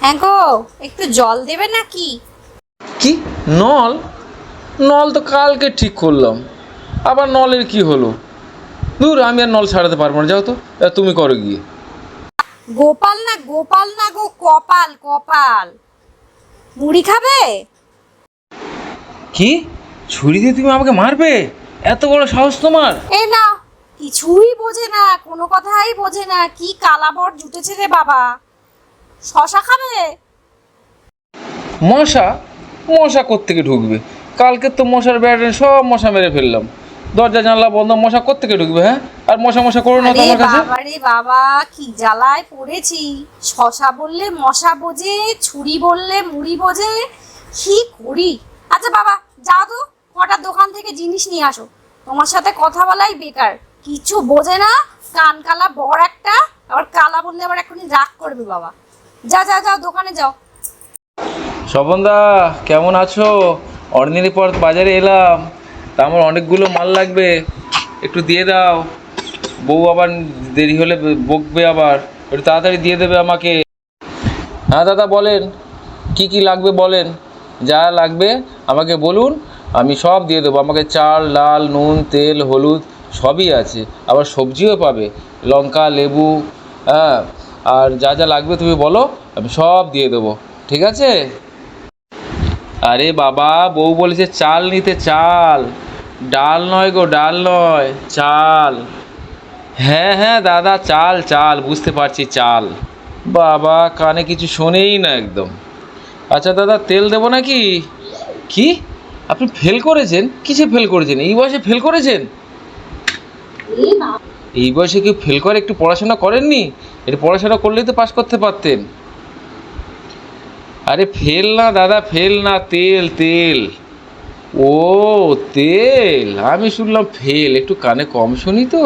হ্যাঁ গো, একটু জল দেবে নাকি? কি? নল? নল তো কালকে ঠিক করলাম, আবার নলের কি হলো? দূর, আমি আর নল সারাতে পারবো না, যাও তো। তুমি করো গিয়ে। গোপাল না, গোপাল না গো, কপাল কপাল। মুড়ি খাবে? কি? ছুরি দিয়ে তুমি আমাকে মারবে? এত বড় সাহস তোমার? এই না, কিছুই বোঝে না, কোনো কথাই বোঝে না। কি কালাবর জুটেছে রে বাবা। শশা খাবে? মশা? মশা কোত্থেকে ঢুকবে? কালকে তো মশার ব্যাটে সব মশা মেরে ফেললাম। দরজা জানলা বন্ধ, মশা কোত্থেকে ঢুকবে? হ্যাঁ, আর মশা মশা করো না তো আরে আমার কাছে। বাবা রে বাবা, কি জ্বালায় পড়েছি। শশা বললে মশা বোঝে, ছুরি বললে মুড়ি বোঝে, কি করি। আচ্ছা বাবা, যাও তো, কটার দোকান থেকে জিনিস নিয়ে আসো। তোমার সাথে কথা বলাই বেকার, কিছু বোঝে না। কান কালা বড় একটা, আবার কালা বললে আবার এখনই রাগ করবে বাবা। যা যা যাও, দোকানে যাও। স্বপনদা, কেমন আছো? অর্ডিনারি পর বাজারে এলাম, তা আমার অনেকগুলো মাল লাগবে, একটু দিয়ে দাও। বউ আবার দেরি হলে বকবে, আবার একটু তাড়াতাড়ি দিয়ে দেবে আমাকে। হ্যাঁ দাদা, বলেন কি কি লাগবে বলেন। যা লাগবে আমাকে বলুন, আমি সব দিয়ে দেবো। আমাকে চাল, ডাল, নুন, তেল, হলুদ সবই আছে, আবার সবজিও পাবে, লঙ্কা, লেবু। হ্যাঁ, আর যা যা লাগবে তুমি বলো, আমি সব দিয়ে দেবো, ঠিক আছে? আরে বাবা, বউ বলেছে চাল নিতে, চাল। ডাল নয় গো, ডাল নয়, চাল। হ্যাঁ হ্যাঁ দাদা, চাল চাল, বুঝতে পারছি, চাল। বাবা কানে কিছু শোনেই না একদম। আচ্ছা দাদা, তেল দেবো নাকি? কি? আপনি ফেল করেছেন? কিসে ফেল করেছেন? এই বয়সে ফেল করেছেন? এই বয়সে কেউ ফেল করে? একটু পড়াশোনা করেননি? একটু পড়াশোনা করলেই তো পাশ করতে পারতেন। আরে ফেল না দাদা, ফেল না, তেল তেল। ও, তেল, আমি শুনলাম ফেল। একটু কানে কম শুনি তো।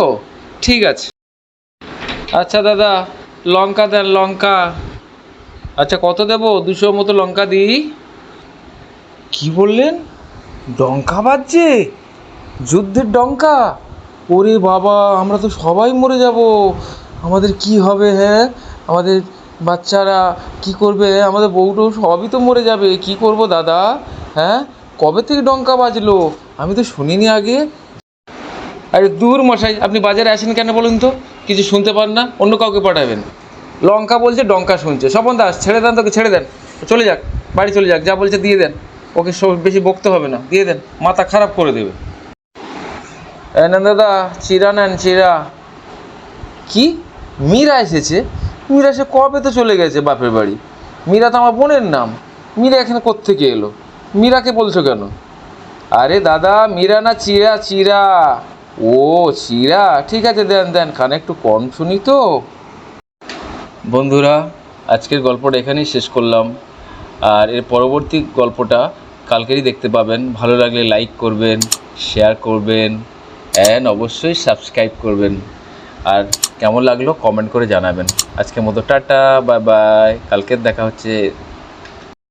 ঠিক আছে। আচ্ছা দাদা, লঙ্কা দেন, লঙ্কা। আচ্ছা কত দেবো? 200 মতো লঙ্কা দিই। কি বললেন? ডঙ্কা বাজছে? যুদ্ধের ডঙ্কা? ওরে বাবা, আমরা তো সবাই মরে যাব। আমাদের কি হবে? হ্যাঁ, আমাদের বাচ্চারা কি করবে? আমাদের বউটাও সবই তো মরে যাবে। কি করব দাদা? হ্যাঁ, কবে থেকে ডঙ্কা বাজলো? আমি তো শুনিনি আগে। আরে দূর মশাই, আপনি বাজারে আসেন কেন বলুন তো? কিছু শুনতে পান না? অন্য কাউকে পাঠাবেন। লঙ্কা বলছে, ডঙ্কা শুনছে। স্বপন দাস, ছেড়ে দেন, তোকে ছেড়ে দেন। চলে যাক, বাড়ি চলে যাক, যা বলছে দিয়ে দেন। ওকে বেশি বকতে হবে না, দিয়ে দেন, মাথা খারাপ করে দেবে। নেন দাদা, চিরা নেন, চিরা। কি? মীরা এসেছে? মীরা সে কবে তো চলে গেছে বাপের বাড়ি। মীরা তো আমার বোনের নাম। মীরা এখানে কোত্থেকে এলো? মীরাকে বলছো কেন? আরে দাদা, মীরা না, চিরা, চিরা। ও, চিরা, ঠিক আছে, দেন দেন, কানে একটু কম শুনি তো। বন্ধুরা, আজকের গল্পটা এখানেই শেষ করলাম। আর এর পরবর্তী গল্পটা কালকেরই দেখতে পাবেন। ভালো লাগলে লাইক করবেন, শেয়ার করবেন, অ্যান্ড অবশ্যই সাবস্ক্রাইব করবেন। আর কেমন লাগলো কমেন্ট করে জানাবেন। আজকের মতো টাটা, বাই বাই, কালকের দেখা হচ্ছে।